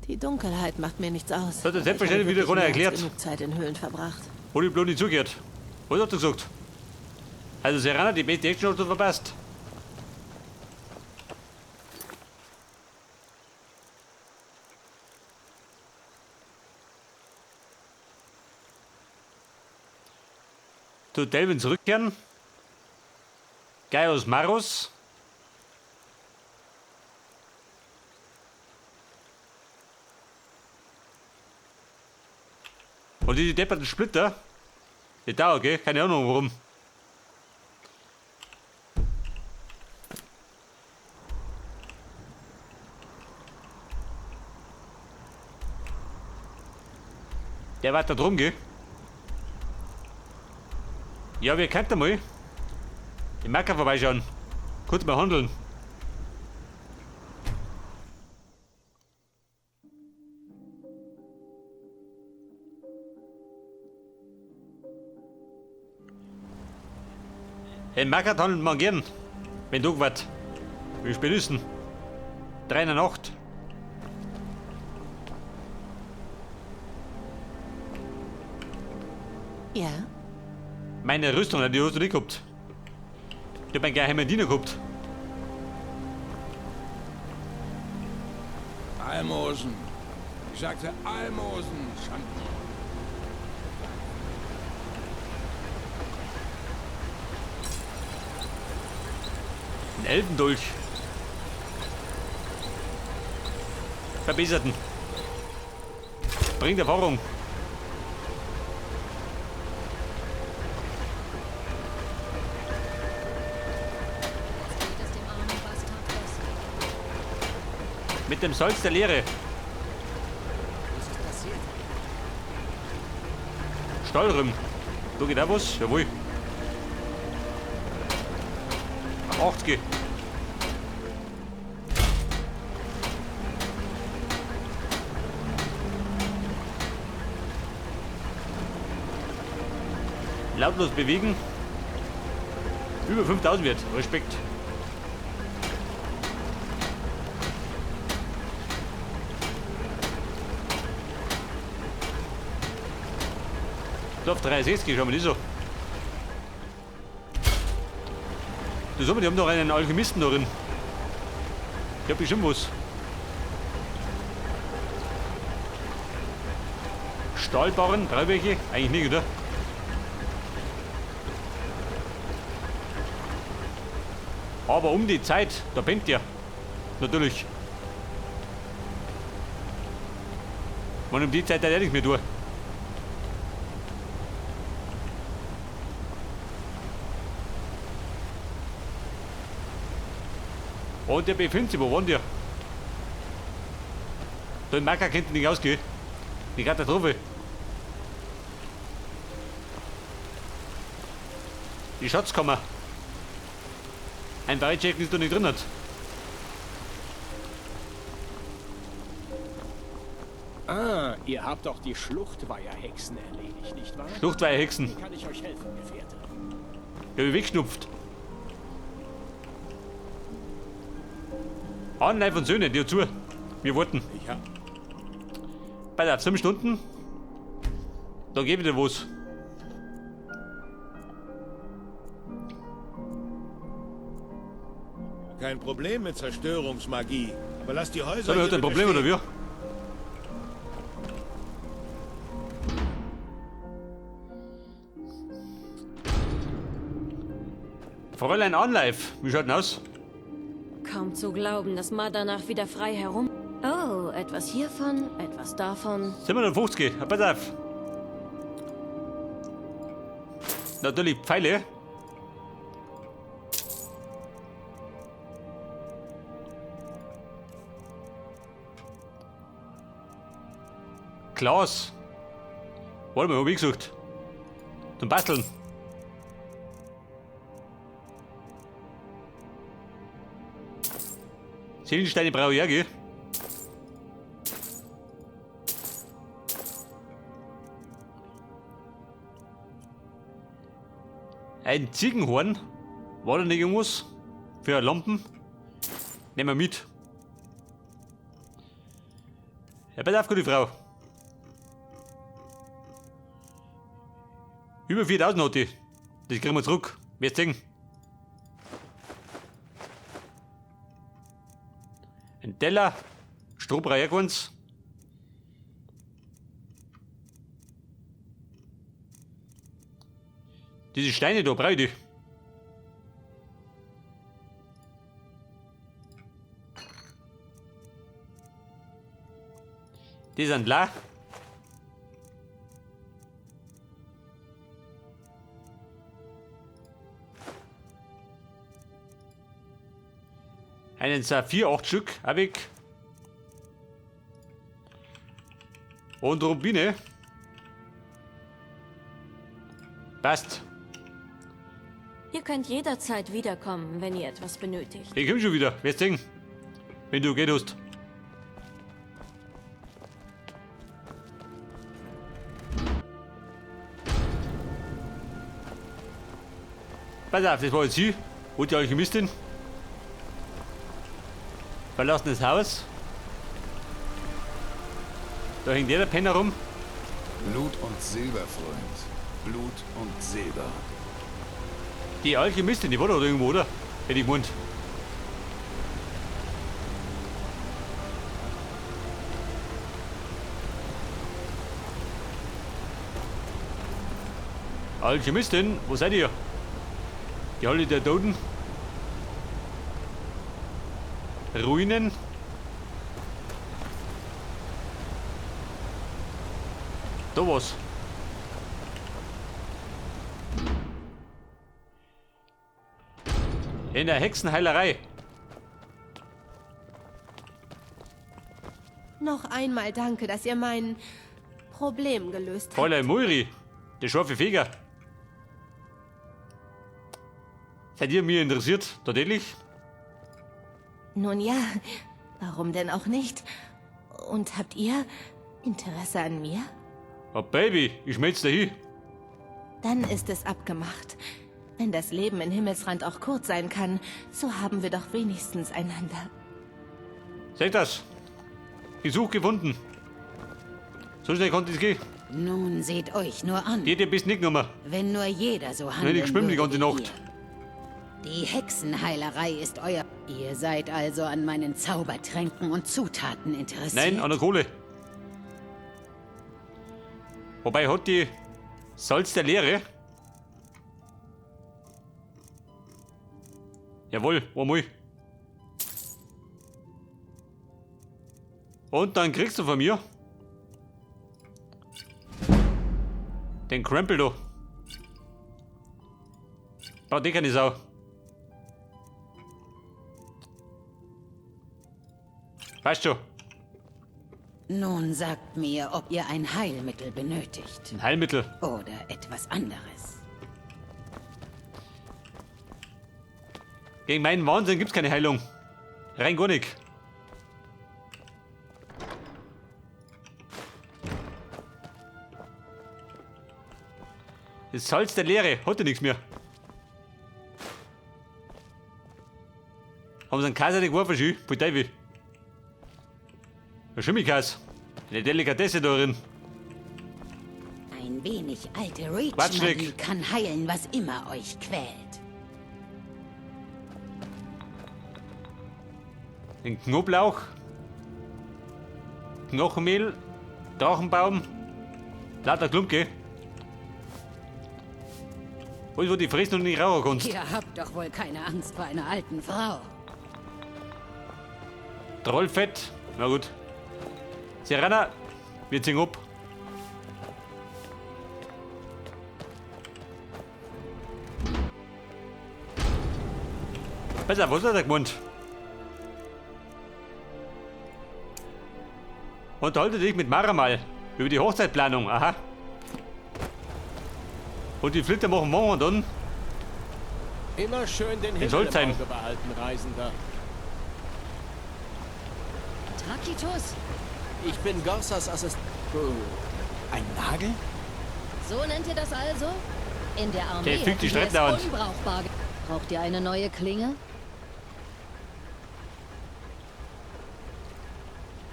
Die Dunkelheit macht mir nichts aus. Das hat er selbstverständlich wieder gar nicht erklärt. Genug Zeit in Höhlen verbracht. Hol ich bloß nicht zugehört. Was hat er gesagt? Also Serana, die beste Action hast du verpasst. Zu Delvin zurückkehren. Gaius Maros. Und die depperten Splitter. Die da, okay? Keine Ahnung warum. Der war da drum, gell? Ja, wir könnten mal im Marker vorbeischauen. Kurz mal handeln. Im Marker handelt man gern. Wenn du was. Wie spät ist denn? 3 in der Nacht. Ja? Meine Rüstung, die hast du nicht gehabt. Ich hab meinen geheimen Diener gehabt. Almosen. Ich sagte Almosen. Schanden. Ein Elfendolch. Verbesserten. Bringt Erfahrung. Mit dem Salz der Leere. Was ist passiert? Stahlrümm. Da geht auch was? Jawohl. 80. Lautlos bewegen. Über 5000 wird. Respekt. Da auf 63, schau mal das so. Du sag mal, die haben doch einen Alchemisten da drin. Ich hab bestimmt was. Stahlbarren, drei welche? Eigentlich nicht, oder? Aber um die Zeit, da pennt der. Natürlich. Und um die Zeit hat er nichts mehr durch. Und der befindet sich, wo waren der? Da im Marker kennt nicht ausgehen. Die Katastrophe. Die Schatzkammer. Ein Beichecken ist da nicht drin. Ah, ihr habt doch die Schluchtweiherhexen erledigt, nicht wahr? Schluchtweiherhexen. Wie kann ich euch helfen, Gefährte? Der wird weggeschnupft. Anleih von Söhne, dir zu. Wir warten. Ich hab... Bei der 7 Stunden. Da gebe ich dir was. Kein Problem mit Zerstörungsmagie. Aber lass die Häuser So, hat hier ein Problem bitte oder wie? Fräulein Anleif, wie schaut denn aus? Kaum zu glauben, dass Ma danach wieder frei herum... Oh, etwas hiervon, etwas davon. 750, pass auf. Natürlich Pfeile. Glas. Warte mal, hab ich gesucht. Zum Basteln. Seelensteine brauche ich ja, gell? Ein Ziegenhorn. War da nicht irgendwas? Für Lampen? Nehmen wir mit. Ja, pass auf, gute Frau. Über 4000 hat die. Das kriegen wir zurück. Wirst sehen. Ein Teller, Strohbrei ganz. Diese Steine da, brauche ich die. Die sind leer. Einen Saphir, 8 Stück, auch weg. Und Rubine. Passt. Ihr könnt jederzeit wiederkommen, wenn ihr etwas benötigt. Ich komm schon wieder, wirst sehen. Wenn du gehst. Pass auf, das war jetzt sie. Und die Alchemistin. Verlassen das Haus. Da hängt jeder Penner rum. Blut und Silber, Freund. Blut und Silber. Die Alchemistin, die war da irgendwo, oder? Hätte ich gemeint. Alchemistin, wo seid ihr? Die Halle der Toten. Ruinen. Da was. In der Hexenheilerei. Noch einmal danke, dass ihr mein Problem gelöst habt. Fräulein Mulri, der scharfe Feger. Seid ihr mir interessiert, tatsächlich? Nun ja, warum denn auch nicht? Und habt ihr Interesse an mir? Oh Baby, ich schmelz da hin. Dann ist es abgemacht. Wenn das Leben in Himmelsrand auch kurz sein kann, so haben wir doch wenigstens einander. Seht das? Gesuch gefunden. So schnell konnte es gehen. Nun seht euch nur an. Geht ihr bis nicht mehr. Wenn nur jeder so Nein, handeln ich schwimme die würde ganze wie Nacht. ihr. Die Hexenheilerei ist euer... Ihr seid also an meinen Zaubertränken und Zutaten interessiert? Nein, an der Kohle. Wobei hat die Salz der Lehre. Jawohl, einmal. Und dann kriegst du von mir den Krempel da. Baut die keine Sau. Weißt du, Nun sagt mir, ob ihr ein Heilmittel benötigt. ein Heilmittel. Oder etwas anderes. Gegen meinen Wahnsinn gibt's keine Heilung. Rein gar nicht. Das Salz der Leere, hat ja nichts mehr. Haben sie einen Kaiser nicht geworfen, schön, voll Teufel. Ein Schimmelkäse. Eine Delikatesse darin. Ein wenig alte Quatschnick. Reach-Magie kann heilen, was immer euch quält. Den Knoblauch. Knochenmehl. Drachenbaum. Lauter Klumke. Alles, wo die fressen und nicht rauchen kannst. Ihr habt doch wohl keine Angst vor einer alten Frau. Trollfett. Na gut. Serena, wir ziehen ab. Pass auf, was hat er gemeint? Unterhalte dich mit Mara mal über die Hochzeitplanung, aha. Und die Flitter machen wir dann. Immer schön den Himmel soll's im sein. Auge behalten, Reisender. Tacitus, Ich bin Gorsas Assistent. Ein Nagel? so nennt ihr das also? In der Armee Der fügt die hätten wir es Streitnauer. unbrauchbar. Braucht ihr eine neue Klinge?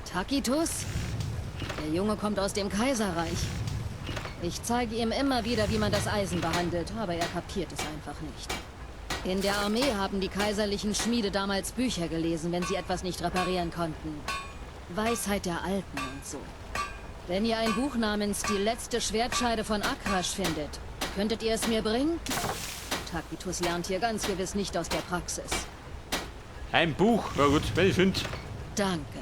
Tacitus, Der Junge kommt aus dem Kaiserreich. Ich zeige ihm immer wieder, wie man das Eisen behandelt, aber er kapiert es einfach nicht. In der Armee haben die kaiserlichen Schmiede damals Bücher gelesen, wenn sie etwas nicht reparieren konnten. Weisheit der Alten und so. Wenn ihr ein Buch namens Die letzte Schwertscheide von Akrash findet, könntet ihr es mir bringen? Tacitus lernt hier ganz gewiss nicht aus der Praxis. Ein Buch. Ja gut, wenn ich finde. Danke.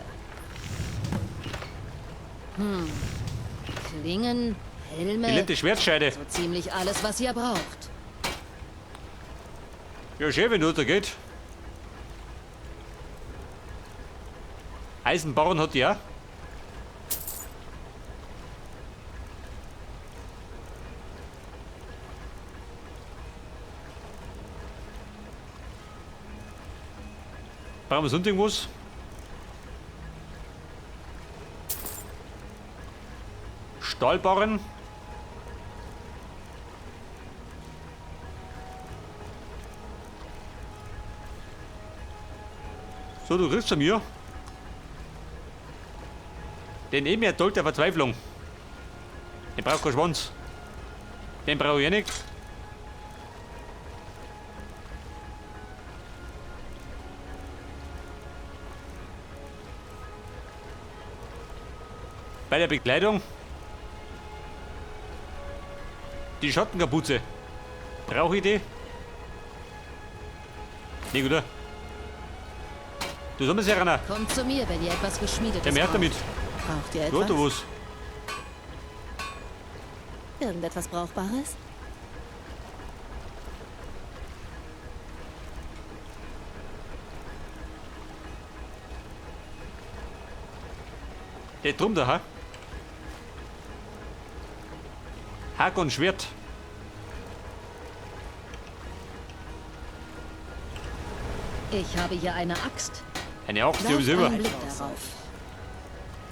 Klingen, Helme, Die letzte Schwertscheide. so ziemlich alles, was ihr braucht. Ja, schön, wenn da geht. Eisenbauern hat die auch. Brauchen wir sonst irgendwas? Stahlbarren. So, du kriegst von mir den Dolch der Verzweiflung. Den braucht kein Schwanz. Den brauche ich nicht. Bei der Bekleidung die Schattenkapuze. Brauche ich die? Nee, gut. Du sollst ja ran. Kommt zu mir, wenn ihr etwas Geschmiedetes Der merkt damit. Braucht ihr Du, etwas? du was. Irgendetwas Brauchbares? Der drum da, ha? Hack und Schwert. Ich habe hier eine Axt. Eine Axt, die Werft Silber. einen Blick darauf.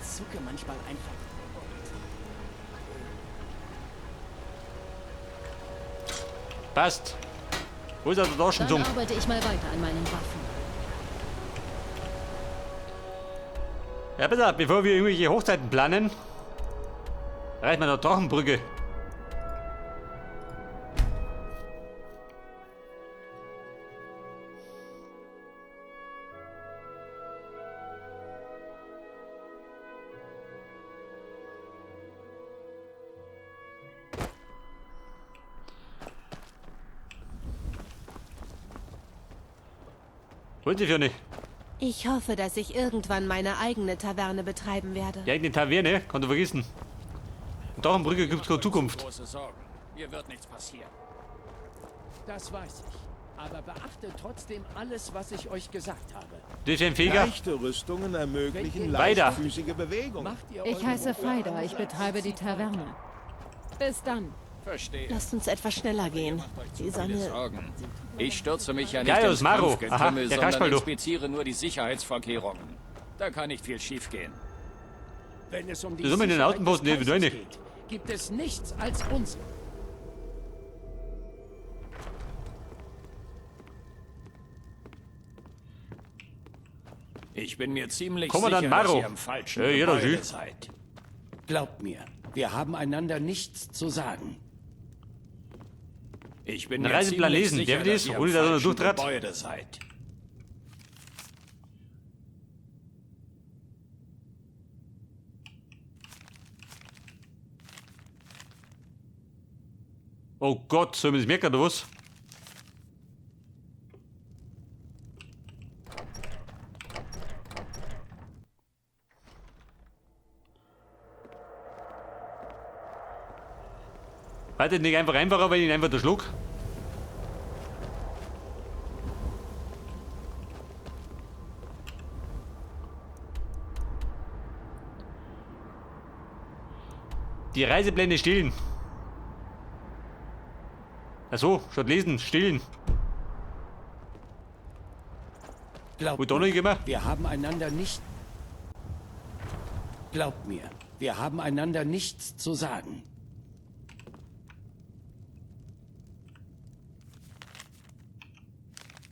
Zucke manchmal einfach. Passt. Wo ist der Dann Taschenzug? arbeite ich mal weiter an meinen Waffen. Ja, bitte, bevor wir irgendwelche Hochzeiten planen, reicht man noch Drachenbrücke. Wollt ihr für nicht? Ich hoffe, dass ich irgendwann meine eigene Taverne betreiben werde. Die eigene Taverne, kannst du vergessen. In Drachenbrücke gibt's keine Zukunft. Große Sorgen. Mir wird nichts passieren. Das weiß ich. Aber beachtet trotzdem alles, was ich euch gesagt habe. Du bist ein Feger. Leichte Rüstungen ermöglichen Weiter. leichtfüßige Bewegung. Macht ihr Ich eure heiße Ruhe? Faida, ich betreibe die Taverne. Bis dann. Verstehe. Lasst uns etwas schneller gehen. Die Sonne... Sorgen. Ich stürze mich ja nicht Gaius ins Maro. Kampfgetümmel, Aha, der sondern Kasperl, du. inspiziere nur die Sicherheitsvorkehrungen. Da kann nicht viel schiefgehen. Wenn es um die Wir sind in den Sicherheit Außenposten, des die wir Kaisers nicht. geht, gibt es nichts als uns. Ich bin mir ziemlich Kommandant sicher, dass Maro. ihr im falschen Ja, jeder Gebäude sieht. seid. Glaubt mir, wir haben einander nichts zu sagen. Ich bin Einen mir Reiseplan ziemlich lesen, sicher, der dass ist, ihr ohne im dass er falschen durchtrat. Gebäude seid. Oh Gott, soll man das merken oder was? Wartet nicht einfach einfacher, wenn ich ihn einfach da schluck? Die Reisepläne stillen. Achso, statt lesen, stillen. Glaubt Wo da noch immer? wir haben einander nicht... Glaubt mir, wir haben einander nichts zu sagen.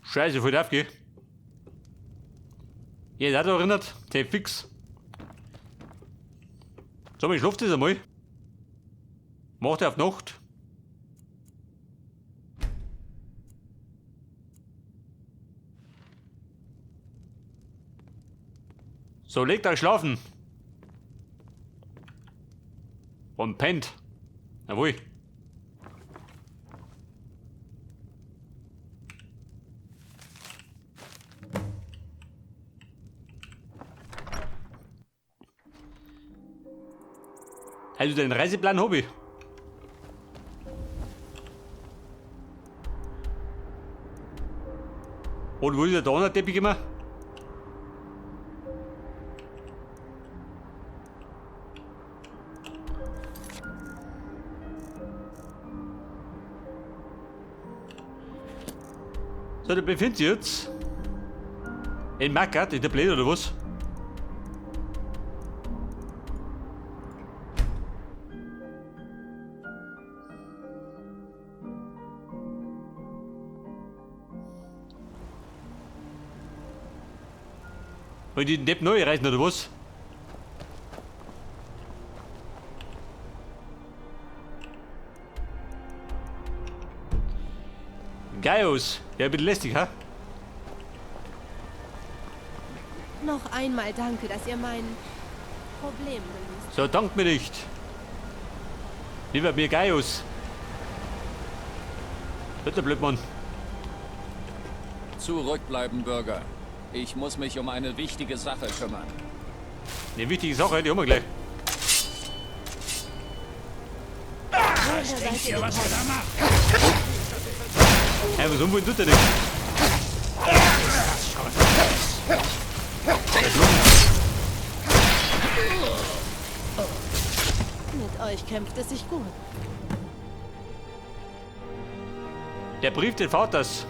Scheiße, voll aufgehen. Ihr seid erinnert? Tape fix. So, ich schlafe das einmal. Macht auf Nacht. So, legt euch schlafen. Und pennt. Jawohl. Also den Reiseplan habe ich. Und wo ist der Donnerteppich immer? So, der befindet sich jetzt in Mackert, in der Blöd oder was? Wollen die den Depp neu reißen oder was? Gaius, ja, bitte lästig, ha? Noch einmal danke, dass ihr mein Problem löst. So, dankt mir nicht. Lieber mir Gaius. Bitte, Blödmann. Zurückbleiben, Bürger. Ich muss mich um eine wichtige Sache kümmern. Eine wichtige Sache, die haben wir gleich. Denkt ihr, was ihr da macht? Hey, was umwollen tut er nicht? Mit euch kämpft es sich gut. Der Brief des Vaters.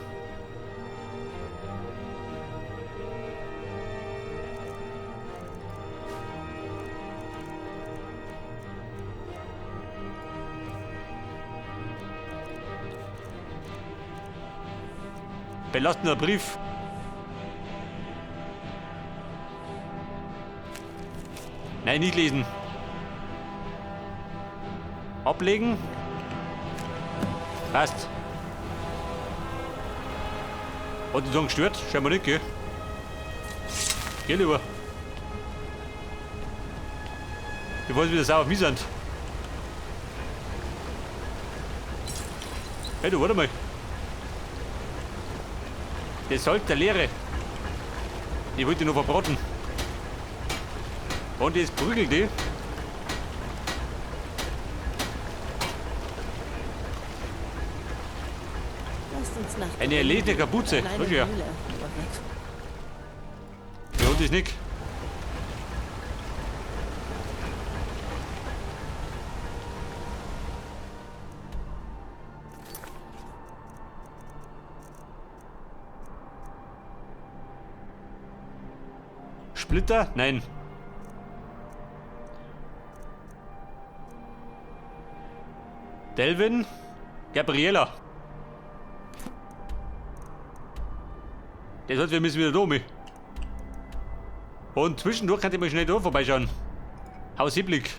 Belastender Brief. Nein, nicht lesen. Ablegen. Passt. Hat die Song gestört? Scheinbar nicht, gell? Geh lieber. Bevor sie wieder sauer auf mich sind. Hey, du, warte mal. Das Salz der Leere. Die wollte ich noch verbraten. Und das prügelt die. Lasst uns nach Eine erledene Kapuze. in eine Schau her. Höhle. Ja, und das nicht. Splitter? Nein. Delvin? Gabriela. Das heißt, wir müssen wieder da mit. Und zwischendurch kann ich mal schnell da vorbeischauen. Haus Hiblick.